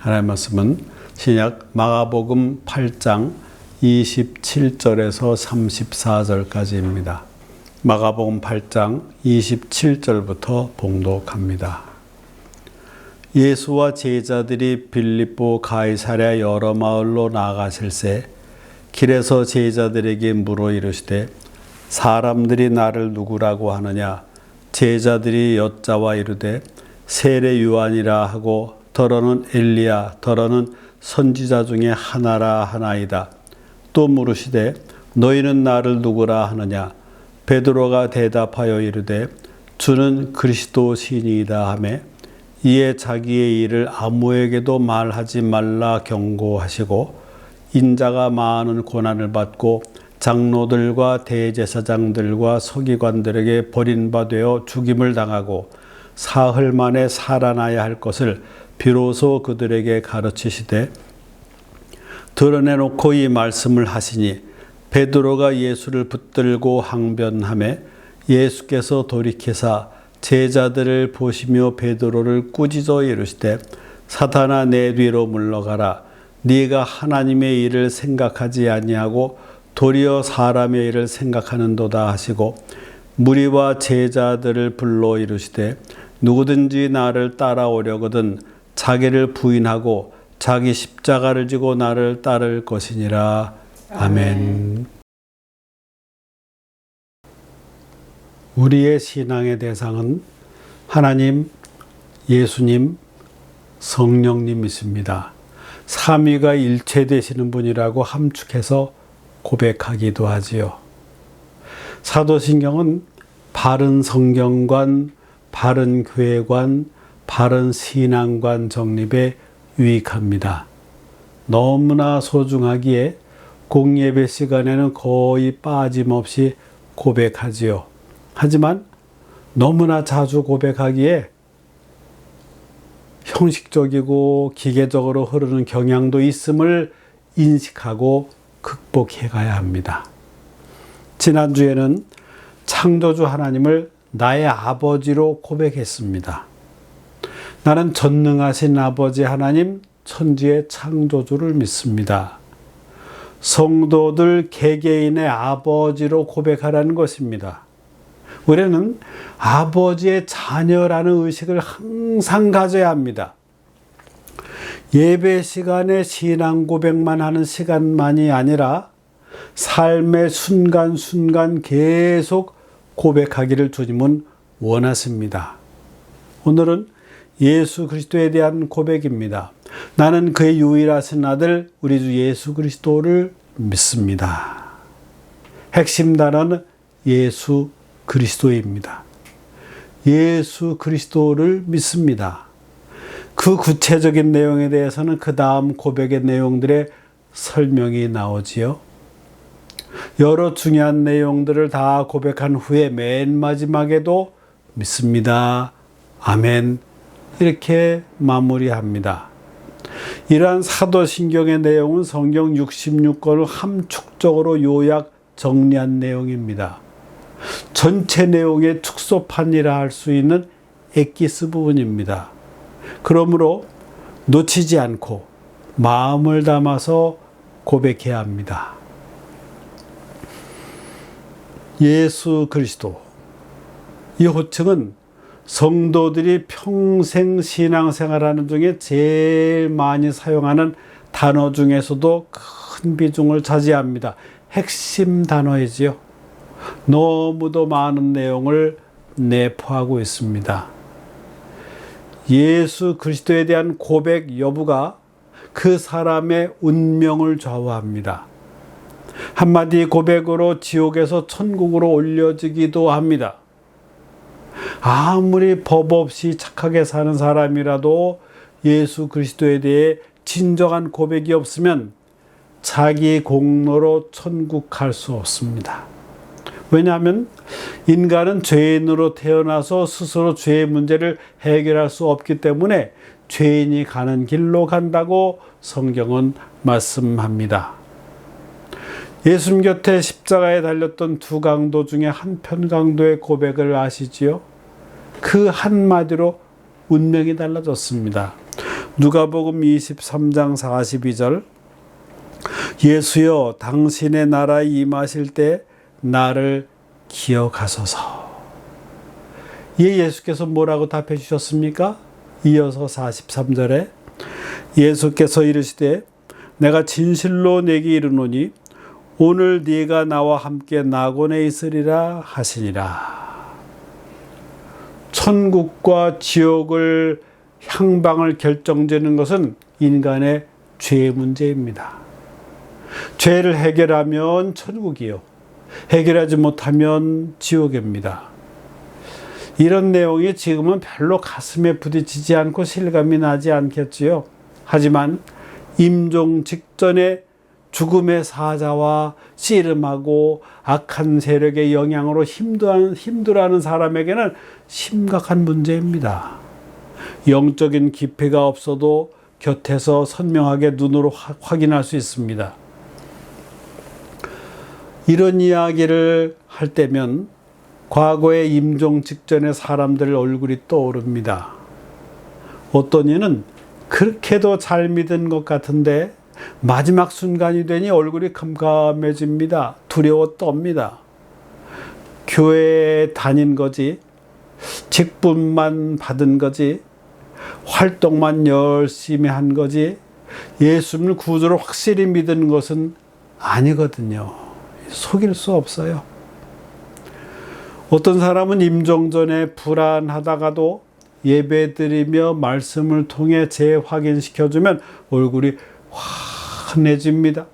하나님의 말씀은 신약 마가복음 8장 27절에서 34절까지입니다. 마가복음 8장 27절부터 봉독합니다. 예수와 제자들이 빌립보 가이사랴 여러 마을로 나아가실새 길에서 제자들에게 물어 이르시되 사람들이 나를 누구라고 하느냐. 제자들이 여짜와 이르되 세례 요한이라 하고 더러는 엘리야 더러는 선지자 중에 하나라 하나이다. 또 물으시되 너희는 나를 누구라 하느냐. 베드로가 대답하여 이르되 주는 그리스도 시인이다 하며 이에 자기의 일을 아무에게도 말하지 말라 경고하시고 인자가 많은 고난을 받고 장로들과 대제사장들과 서기관들에게 버림받아 죽임을 당하고 사흘 만에 살아나야 할 것을 비로소 그들에게 가르치시되 드러내놓고 이 말씀을 하시니 베드로가 예수를 붙들고 항변하매 예수께서 돌이키사 제자들을 보시며 베드로를 꾸짖어 이르시되 사탄아 내 뒤로 물러가라. 네가 하나님의 일을 생각하지 아니하고 도리어 사람의 일을 생각하는도다 하시고 무리와 제자들을 불러 이르시되 누구든지 나를 따라오려거든 자기를 부인하고 자기 십자가를 지고 나를 따를 것이니라. 아멘. 우리의 신앙의 대상은 하나님, 예수님, 성령님이십니다. 삼위가 일체되시는 분이라고 함축해서 고백하기도 하지요. 사도신경은 바른 성경관, 바른 교회관, 바른 신앙관 정립에 유익합니다. 너무나 소중하기에 공예배 시간에는 거의 빠짐없이 고백하지요. 하지만 너무나 자주 고백하기에 형식적이고 기계적으로 흐르는 경향도 있음을 인식하고 극복해 가야 합니다. 지난주에는 창조주 하나님을 나의 아버지로 고백했습니다. 나는 전능하신 아버지 하나님, 천지의 창조주를 믿습니다. 성도들 개개인의 아버지로 고백하라는 것입니다. 우리는 아버지의 자녀라는 의식을 항상 가져야 합니다. 예배 시간에 신앙 고백만 하는 시간만이 아니라 삶의 순간순간 계속 고백하기를 주님은 원하십니다. 오늘은 예수 그리스도에 대한 고백입니다. 나는 그의 유일하신 아들 우리 주 예수 그리스도를 믿습니다. 핵심 단어는 예수 그리스도입니다. 예수 그리스도를 믿습니다. 그 구체적인 내용에 대해서는 그 다음 고백의 내용들의 설명이 나오지요. 여러 중요한 내용들을 다 고백한 후에 맨 마지막에도 믿습니다. 아멘. 이렇게 마무리합니다. 이러한 사도신경의 내용은 성경 66권을 함축적으로 요약 정리한 내용입니다. 전체 내용의 축소판이라 할 수 있는 엑기스 부분입니다. 그러므로 놓치지 않고 마음을 담아서 고백해야 합니다. 예수 그리스도. 이 호칭은 성도들이 평생 신앙생활하는 중에 제일 많이 사용하는 단어 중에서도 큰 비중을 차지합니다. 핵심 단어이지요. 너무도 많은 내용을 내포하고 있습니다. 예수 그리스도에 대한 고백 여부가 그 사람의 운명을 좌우합니다. 한마디 고백으로 지옥에서 천국으로 올려지기도 합니다. 아무리 법 없이 착하게 사는 사람이라도 예수 그리스도에 대해 진정한 고백이 없으면 자기 공로로 천국 갈 수 없습니다. 왜냐하면 인간은 죄인으로 태어나서 스스로 죄의 문제를 해결할 수 없기 때문에 죄인이 가는 길로 간다고 성경은 말씀합니다. 예수님 곁에 십자가에 달렸던 두 강도 중에 한편 강도의 고백을 아시지요? 그 한마디로 운명이 달라졌습니다. 누가복음 23장 42절 예수여 당신의 나라에 임하실 때 나를 기억하소서. 예수께서 뭐라고 답해 주셨습니까? 이어서 43절에 예수께서 이르시되 내가 진실로 네게 이르노니 오늘 네가 나와 함께 낙원에 있으리라 하시니라. 천국과 지옥을 향방을 결정짓는 것은 인간의 죄 문제입니다. 죄를 해결하면 천국이요, 해결하지 못하면 지옥입니다. 이런 내용이 지금은 별로 가슴에 부딪히지 않고 실감이 나지 않겠지요. 하지만 임종 직전에 죽음의 사자와 씨름하고 악한 세력의 영향으로 힘들어하는 사람에게는 심각한 문제입니다. 영적인 깊이가 없어도 곁에서 선명하게 눈으로 확인할 수 있습니다. 이런 이야기를 할 때면 과거의 임종 직전의 사람들 얼굴이 떠오릅니다. 어떤 이는 그렇게도 잘 믿은 것 같은데 마지막 순간이 되니 얼굴이 캄캄해집니다. 두려워 떱니다. 교회에 다닌 거지, 직분만 받은 거지, 활동만 열심히 한 거지 예수님을 구주로 확실히 믿은 것은 아니거든요. 속일 수 없어요. 어떤 사람은 임종 전에 불안하다가도 예배드리며 말씀을 통해 재확인시켜주면 얼굴이 환해집니다.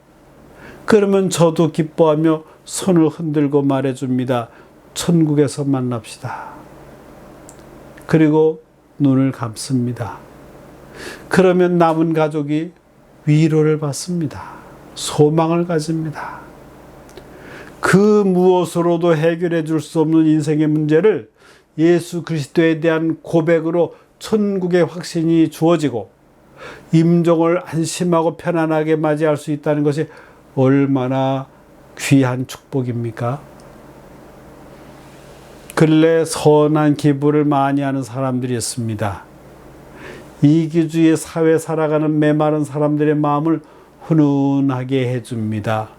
그러면 저도 기뻐하며 손을 흔들고 말해줍니다. 천국에서 만납시다. 그리고 눈을 감습니다. 그러면 남은 가족이 위로를 받습니다. 소망을 가집니다. 그 무엇으로도 해결해 줄 수 없는 인생의 문제를 예수 그리스도에 대한 고백으로 천국의 확신이 주어지고 임종을 안심하고 편안하게 맞이할 수 있다는 것이 얼마나 귀한 축복입니까? 근래 선한 기부를 많이 하는 사람들이 있습니다. 이기주의 사회 살아가는 메마른 사람들의 마음을 훈훈하게 해줍니다.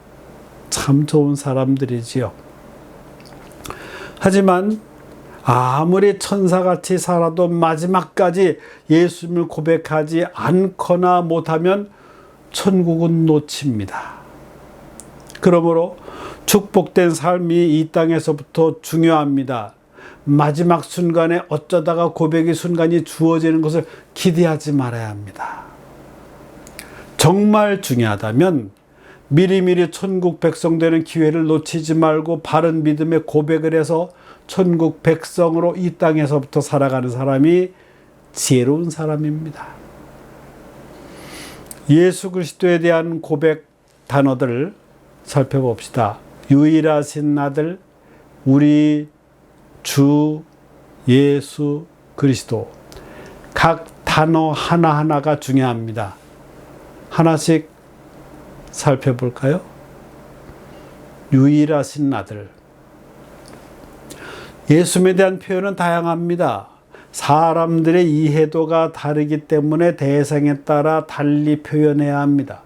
참 좋은 사람들이지요. 하지만 아무리 천사같이 살아도 마지막까지 예수님을 고백하지 않거나 못하면 천국은 놓칩니다. 그러므로 축복된 삶이 이 땅에서부터 중요합니다. 마지막 순간에 어쩌다가 고백의 순간이 주어지는 것을 기대하지 말아야 합니다. 정말 중요하다면 미리미리 천국 백성 되는 기회를 놓치지 말고 바른 믿음의 고백을 해서 천국 백성으로 이 땅에서부터 살아가는 사람이 지혜로운 사람입니다. 예수 그리스도에 대한 고백 단어들을 살펴봅시다. 유일하신 아들, 우리 주 예수 그리스도. 각 단어 하나하나가 중요합니다. 하나씩 살펴볼까요? 유일하신 아들. 예수님에 대한 표현은 다양합니다. 사람들의 이해도가 다르기 때문에 대상에 따라 달리 표현해야 합니다.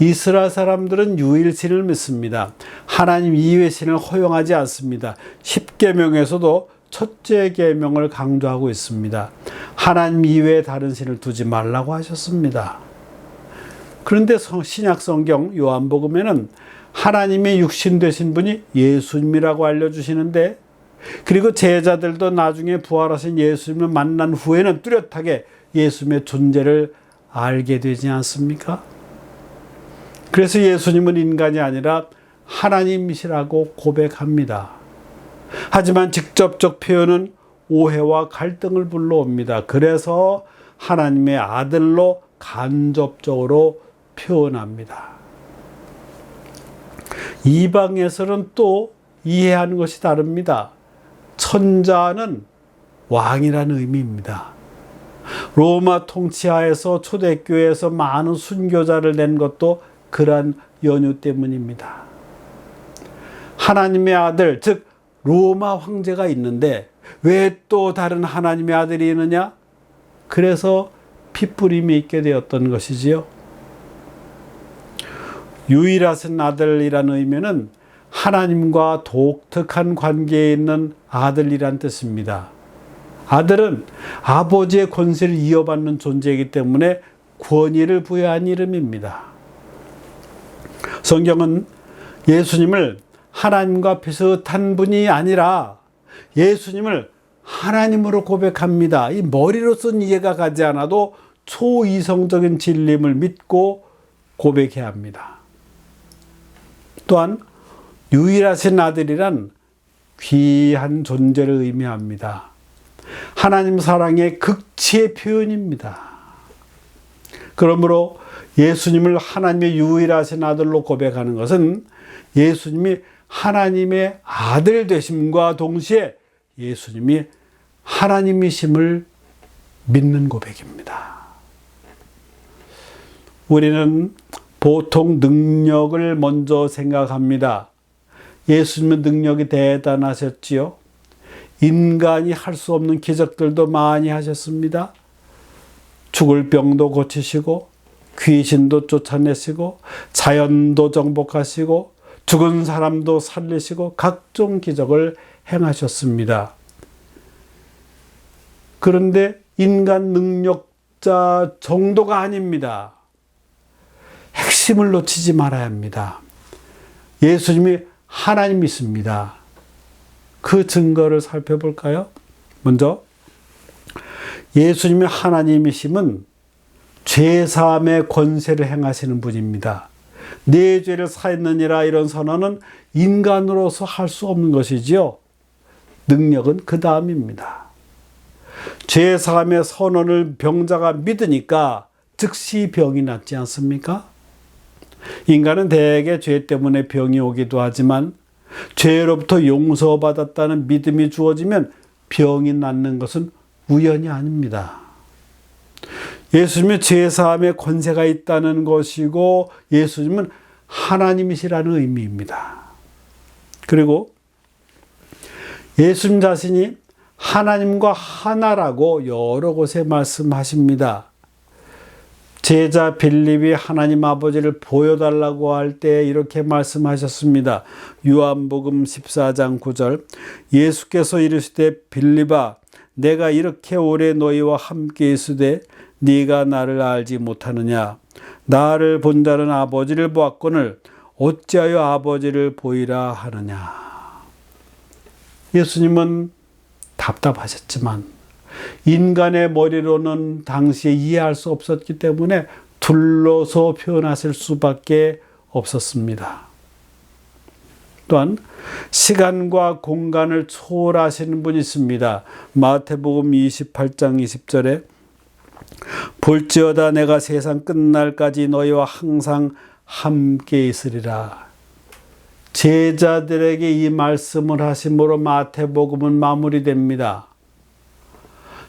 이스라엘 사람들은 유일신을 믿습니다. 하나님 이외의 신을 허용하지 않습니다. 10계명에서도 첫째 계명을 강조하고 있습니다. 하나님 이외에 다른 신을 두지 말라고 하셨습니다. 그런데 신약 성경 요한복음에는 하나님의 육신 되신 분이 예수님이라고 알려주시는데, 그리고 제자들도 나중에 부활하신 예수님을 만난 후에는 뚜렷하게 예수님의 존재를 알게 되지 않습니까? 그래서 예수님은 인간이 아니라 하나님이시라고 고백합니다. 하지만 직접적 표현은 오해와 갈등을 불러옵니다. 그래서 하나님의 아들로 간접적으로 표현합니다. 이방에서는 또 이해하는 것이 다릅니다. 천자는 왕이라는 의미입니다. 로마 통치하에서 초대교회에서 많은 순교자를 낸 것도 그러한 연유 때문입니다. 하나님의 아들, 즉 로마 황제가 있는데 왜 또 다른 하나님의 아들이 있느냐? 그래서 핏부림이 있게 되었던 것이지요. 유일하신 아들이라는 의미는 하나님과 독특한 관계에 있는 아들이란 뜻입니다. 아들은 아버지의 권세를 이어받는 존재이기 때문에 권위를 부여한 이름입니다. 성경은 예수님을 하나님과 비슷한 분이 아니라 예수님을 하나님으로 고백합니다. 이 머리로서는 이해가 가지 않아도 초이성적인 진림을 믿고 고백해야 합니다. 또한 유일하신 아들이란 귀한 존재를 의미합니다. 하나님 사랑의 극치의 표현입니다. 그러므로 예수님을 하나님의 유일하신 아들로 고백하는 것은 예수님이 하나님의 아들 되심과 동시에 예수님이 하나님이심을 믿는 고백입니다. 우리는 보통 능력을 먼저 생각합니다. 예수님의 능력이 대단하셨지요. 인간이 할 수 없는 기적들도 많이 하셨습니다. 죽을 병도 고치시고 귀신도 쫓아내시고 자연도 정복하시고 죽은 사람도 살리시고 각종 기적을 행하셨습니다. 그런데 인간 능력자 정도가 아닙니다. 핵심을 놓치지 말아야 합니다. 예수님이 하나님이십니다. 그 증거를 살펴볼까요? 먼저 예수님이 하나님이심은 죄사함의 권세를 행하시는 분입니다. 내 죄를 사했느니라 이런 선언은 인간으로서 할 수 없는 것이지요. 능력은 그 다음입니다. 죄사함의 선언을 병자가 믿으니까 즉시 병이 낫지 않습니까? 인간은 대개 죄 때문에 병이 오기도 하지만 죄로부터 용서받았다는 믿음이 주어지면 병이 낫는 것은 우연이 아닙니다. 예수님의 죄사함의 권세가 있다는 것이고 예수님은 하나님이시라는 의미입니다. 그리고 예수님 자신이 하나님과 하나라고 여러 곳에 말씀하십니다. 제자 빌립이 하나님 아버지를 보여달라고 할 때 이렇게 말씀하셨습니다. 요한복음 14장 9절 예수께서 이르시되 빌립아 내가 이렇게 오래 너희와 함께 있으되 네가 나를 알지 못하느냐 나를 본 자는 아버지를 보았거늘 어찌하여 아버지를 보이라 하느냐. 예수님은 답답하셨지만 인간의 머리로는 당시에 이해할 수 없었기 때문에 둘러서 표현하실 수밖에 없었습니다. 또한 시간과 공간을 초월하시는 분이 있습니다. 마태복음 28장 20절에 볼지어다 내가 세상 끝날까지 너희와 항상 함께 있으리라. 제자들에게 이 말씀을 하심으로 마태복음은 마무리됩니다.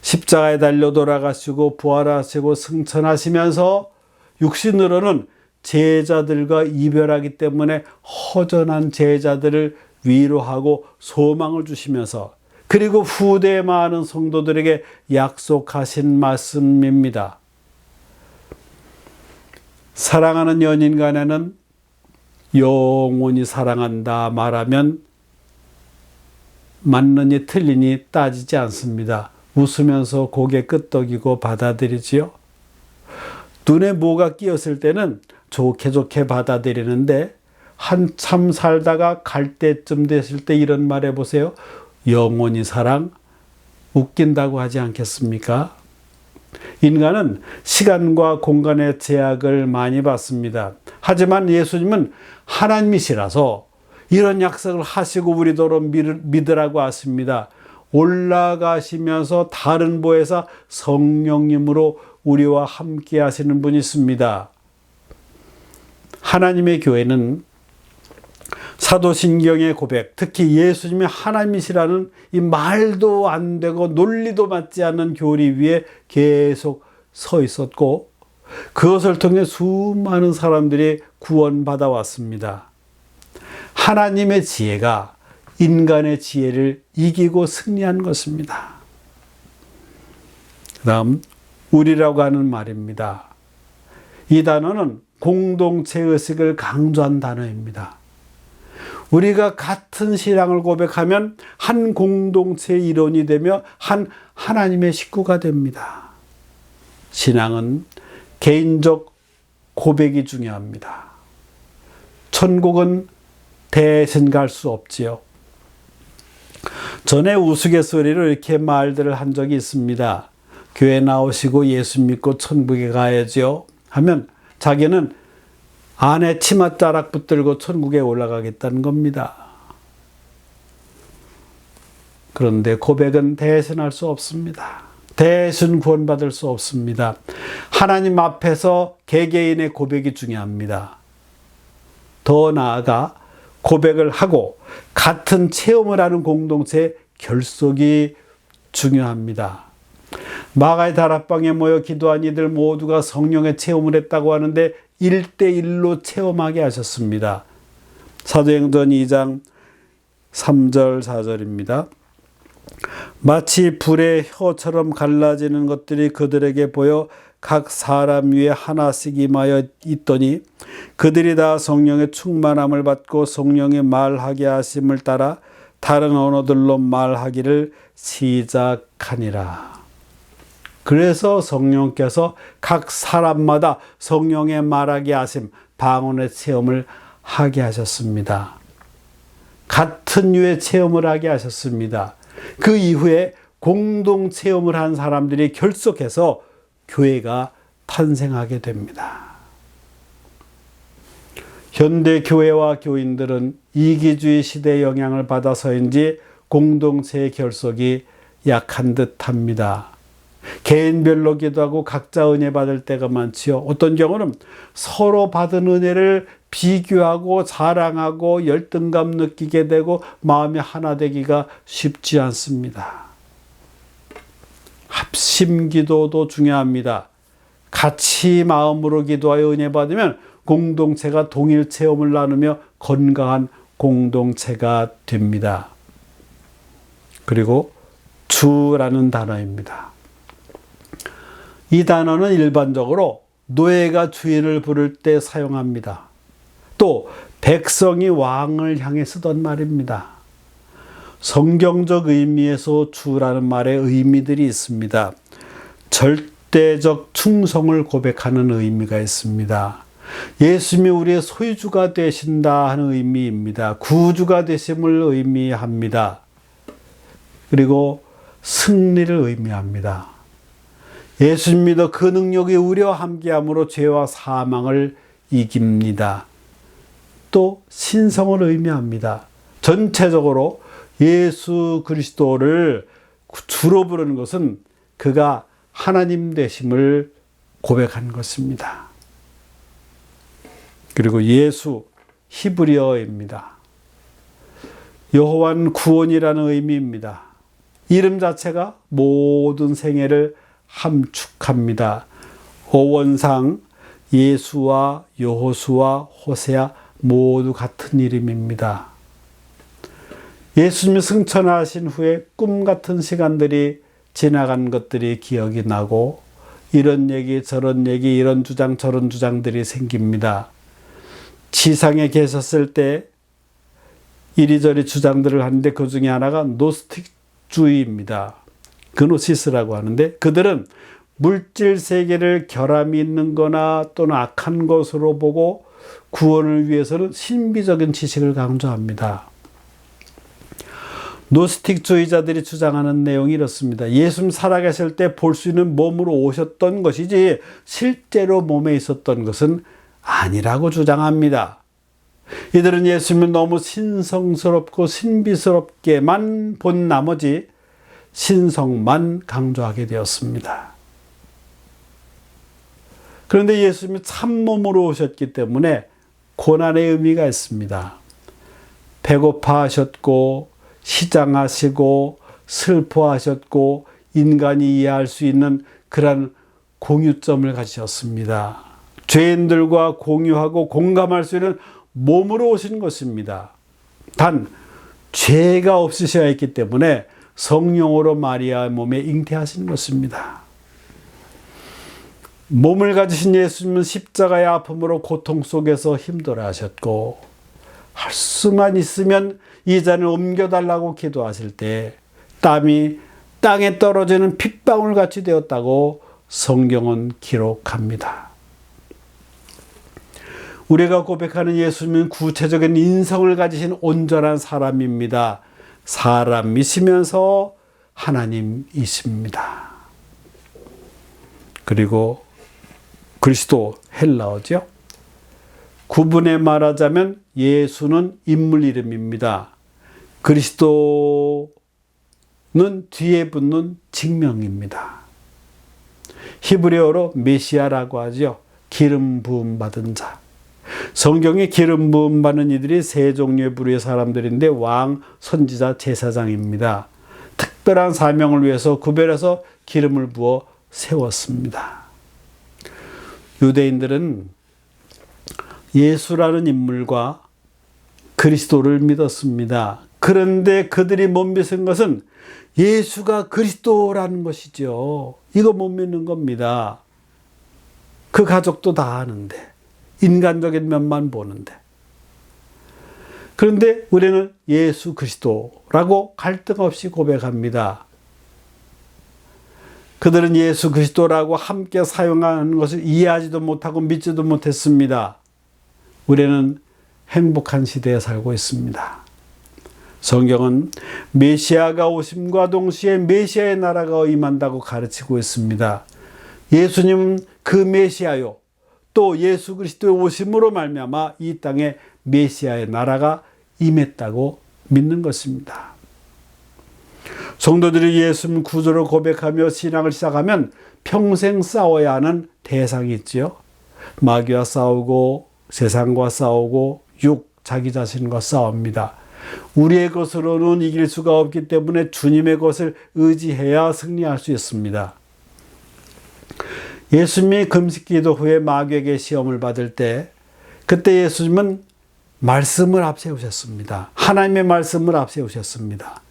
십자가에 달려 돌아가시고 부활하시고 승천하시면서 육신으로는 제자들과 이별하기 때문에 허전한 제자들을 위로하고 소망을 주시면서 그리고 후대에 많은 성도들에게 약속하신 말씀입니다. 사랑하는 연인 간에는 영원히 사랑한다 말하면 맞느니 틀리니 따지지 않습니다. 웃으면서 고개 끄덕이고 받아들이지요. 눈에 뭐가 끼었을 때는 좋게 받아들이는데 한참 살다가 갈 때쯤 됐을 때 이런 말 해보세요. 영원히 사랑 웃긴다고 하지 않겠습니까? 인간은 시간과 공간의 제약을 많이 받습니다. 하지만 예수님은 하나님이시라서 이런 약속을 하시고 우리더러 믿으라고 하십니다. 올라가시면서 다른 보혜사 성령님으로 우리와 함께 하시는 분이 있습니다. 하나님의 교회는 사도신경의 고백, 특히 예수님이 하나님이시라는 이 말도 안 되고 논리도 맞지 않는 교리 위에 계속 서 있었고 그것을 통해 수많은 사람들이 구원받아 왔습니다. 하나님의 지혜가 인간의 지혜를 이기고 승리한 것입니다. 그 다음 우리라고 하는 말입니다. 이 단어는 공동체 의식을 강조한 단어입니다. 우리가 같은 신앙을 고백하면 한 공동체의 일원이 되며 한 하나님의 식구가 됩니다. 신앙은 개인적 고백이 중요합니다. 천국은 대신 갈 수 없지요. 전에 우스갯소리로 이렇게 말들을 한 적이 있습니다. 교회 나오시고 예수 믿고 천국에 가야죠 하면 자기는 아내 치맛자락 붙들고 천국에 올라가겠다는 겁니다. 그런데 고백은 대신할 수 없습니다. 대신 구원받을 수 없습니다. 하나님 앞에서 개개인의 고백이 중요합니다. 더 나아가 고백을 하고 같은 체험을 하는 공동체의 결속이 중요합니다. 마가의 다락방에 모여 기도한 이들 모두가 성령의 체험을 했다고 하는데 1대1로 체험하게 하셨습니다. 사도행전 2장 3절 4절입니다. 마치 불의 혀처럼 갈라지는 것들이 그들에게 보여 각 사람 위에 하나씩 임하여 있더니 그들이 다 성령의 충만함을 받고 성령의 말하게 하심을 따라 다른 언어들로 말하기를 시작하니라. 그래서 성령께서 각 사람마다 성령의 말하게 하심, 방언의 체험을 하게 하셨습니다. 같은 류의 체험을 하게 하셨습니다. 그 이후에 공동 체험을 한 사람들이 결속해서 교회가 탄생하게 됩니다. 현대 교회와 교인들은 이기주의 시대의 영향을 받아서인지 공동체의 결속이 약한 듯합니다. 개인별로 기도하고 각자 은혜 받을 때가 많지요. 어떤 경우는 서로 받은 은혜를 비교하고 자랑하고 열등감 느끼게 되고 마음이 하나 되기가 쉽지 않습니다. 합심 기도도 중요합니다. 같이 마음으로 기도하여 은혜 받으면 공동체가 동일 체험을 나누며 건강한 공동체가 됩니다. 그리고 주라는 단어입니다. 이 단어는 일반적으로 노예가 주인을 부를 때 사용합니다. 또 백성이 왕을 향해 쓰던 말입니다. 성경적 의미에서 주라는 말의 의미들이 있습니다. 절대적 충성을 고백하는 의미가 있습니다. 예수님이 우리의 소유주가 되신다 하는 의미입니다. 구주가 되심을 의미합니다. 그리고 승리를 의미합니다. 예수님 믿어 그 능력이 우리와 함께함으로 죄와 사망을 이깁니다. 또 신성을 의미합니다. 전체적으로 예수 그리스도를 주로 부르는 것은 그가 하나님 되심을 고백한 것입니다. 그리고 예수 히브리어입니다. 여호와는 구원이라는 의미입니다. 이름 자체가 모든 생애를 함축합니다. 어원상 예수와 여호수아, 호세아 모두 같은 이름입니다. 예수님이 승천하신 후에 꿈 같은 시간들이 지나간 것들이 기억이 나고 이런 얘기 저런 얘기 이런 주장 저런 주장들이 생깁니다. 지상에 계셨을 때 이리저리 주장들을 하는데 그 중에 하나가 노스틱주의입니다. 그노시스라고 하는데 그들은 물질 세계를 결함이 있는 거나 또는 악한 것으로 보고 구원을 위해서는 신비적인 지식을 강조합니다. 노스틱주의자들이 주장하는 내용이 이렇습니다. 예수님 살아계실 때 볼 수 있는 몸으로 오셨던 것이지 실제로 몸에 있었던 것은 아니라고 주장합니다. 이들은 예수님을 너무 신성스럽고 신비스럽게만 본 나머지 신성만 강조하게 되었습니다. 그런데 예수님이 참몸으로 오셨기 때문에 고난의 의미가 있습니다. 배고파하셨고 시장하시고 슬퍼하셨고 인간이 이해할 수 있는 그런 공유점을 가지셨습니다. 죄인들과 공유하고 공감할 수 있는 몸으로 오신 것입니다. 단 죄가 없으셔야 했기 때문에 성령으로 마리아 몸에 잉태하신 것입니다. 몸을 가지신 예수님은 십자가의 아픔으로 고통 속에서 힘들어 하셨고, 할 수만 있으면 이 잔을 옮겨달라고 기도하실 때 땀이 땅에 떨어지는 핏방울 같이 되었다고 성경은 기록합니다. 우리가 고백하는 예수님은 구체적인 인성을 가지신 온전한 사람입니다. 사람이시면서 하나님이십니다. 그리고 그리스도, 헬라어죠. 구분해 말하자면 예수는 인물 이름입니다. 그리스도는 뒤에 붙는 직명입니다. 히브리어로 메시아라고 하죠. 기름 부음 받은 자. 성경에 기름 부음 받는 이들이 세 종류의 부류의 사람들인데, 왕, 선지자, 제사장입니다. 특별한 사명을 위해서 구별해서 기름을 부어 세웠습니다. 유대인들은 예수라는 인물과 그리스도를 믿었습니다. 그런데 그들이 못 믿은 것은 예수가 그리스도라는 것이죠. 이거 못 믿는 겁니다. 그 가족도 다 아는데, 인간적인 면만 보는데. 그런데 우리는 예수 그리스도라고 갈등 없이 고백합니다. 그들은 예수 그리스도라고 함께 사용하는 것을 이해하지도 못하고 믿지도 못했습니다. 우리는 행복한 시대에 살고 있습니다. 성경은 메시아가 오심과 동시에 메시아의 나라가 임한다고 가르치고 있습니다. 예수님은 그 메시아요. 또 예수 그리스도의 오심으로 말미암아 이 땅에 메시아의 나라가 임했다고 믿는 것입니다. 성도들이 예수님 구주로 고백하며 신앙을 시작하면 평생 싸워야 하는 대상이 있죠. 마귀와 싸우고 세상과 싸우고 자기 자신과 싸웁니다. 우리의 것으로는 이길 수가 없기 때문에 주님의 것을 의지해야 승리할 수 있습니다. 예수님이 금식기도 후에 마귀에게 시험을 받을 때, 그때 예수님은 말씀을 앞세우셨습니다. 하나님의 말씀을 앞세우셨습니다.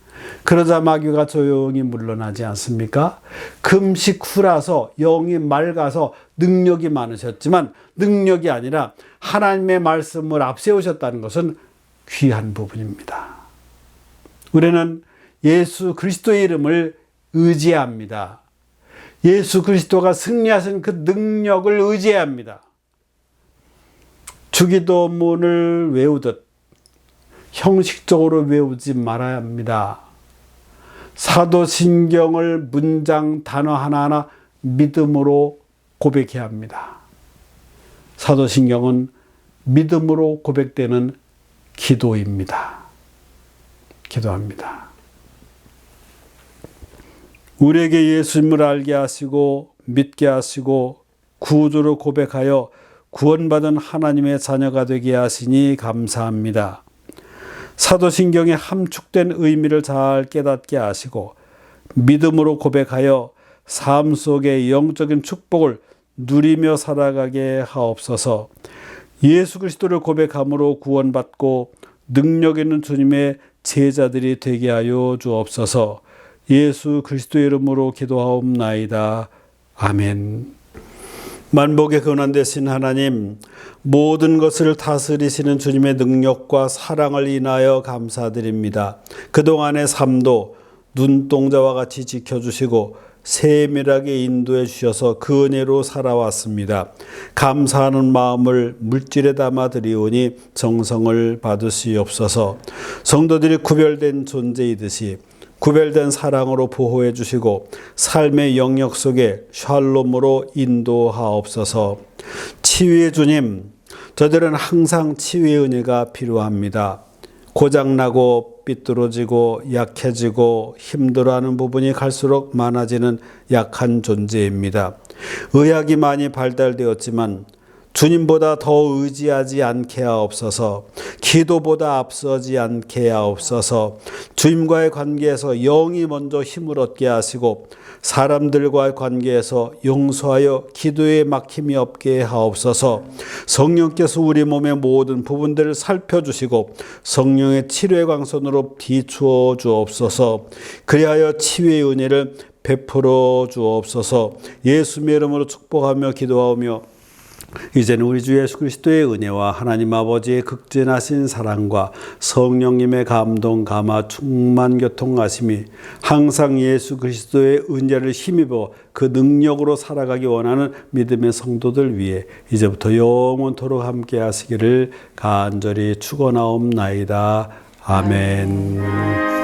그러자 마귀가 조용히 물러나지 않습니까? 금식 후라서 영이 맑아서 능력이 많으셨지만, 능력이 아니라 하나님의 말씀을 앞세우셨다는 것은 귀한 부분입니다. 우리는 예수 그리스도의 이름을 의지합니다. 예수 그리스도가 승리하신 그 능력을 의지해야 합니다. 주기도문을 외우듯 형식적으로 외우지 말아야 합니다. 사도신경을 문장 단어 하나하나 믿음으로 고백해야 합니다. 사도신경은 믿음으로 고백되는 기도입니다. 기도합니다. 우리에게 예수님을 알게 하시고 믿게 하시고 구주로 고백하여 구원받은 하나님의 자녀가 되게 하시니 감사합니다. 사도신경의 함축된 의미를 잘 깨닫게 하시고 믿음으로 고백하여 삶 속의 영적인 축복을 누리며 살아가게 하옵소서. 예수 그리스도를 고백함으로 구원받고 능력 있는 주님의 제자들이 되게 하여 주옵소서. 예수 그리스도의 이름으로 기도하옵나이다. 아멘. 만복의 근원 되신 하나님, 모든 것을 다스리시는 주님의 능력과 사랑을 인하여 감사드립니다. 그동안의 삶도 눈동자와 같이 지켜주시고 세밀하게 인도해 주셔서 그 은혜로 살아왔습니다. 감사하는 마음을 물질에 담아 드리오니 정성을 받으시옵소서. 성도들이 구별된 존재이듯이 구별된 사랑으로 보호해 주시고 삶의 영역 속에 샬롬으로 인도하옵소서. 치유의 주님, 저들은 항상 치유의 은혜가 필요합니다. 고장나고 삐뚤어지고 약해지고 힘들어하는 부분이 갈수록 많아지는 약한 존재입니다. 의학이 많이 발달되었지만 주님보다 더 의지하지 않게 하옵소서. 기도보다 앞서지 않게 하옵소서. 주님과의 관계에서 영이 먼저 힘을 얻게 하시고 사람들과의 관계에서 용서하여 기도에 막힘이 없게 하옵소서. 성령께서 우리 몸의 모든 부분들을 살펴주시고 성령의 치료의 광선으로 비추어 주옵소서. 그리하여 치유의 은혜를 베풀어 주옵소서. 예수님의 이름으로 축복하며 기도하며 이제는 우리 주 예수 그리스도의 은혜와 하나님 아버지의 극진하신 사랑과 성령님의 감동, 감화, 충만 교통하심이 항상 예수 그리스도의 은혜를 힘입어 그 능력으로 살아가기 원하는 믿음의 성도들 위해 이제부터 영원토록 함께 하시기를 간절히 축원하옵나이다. 아멘.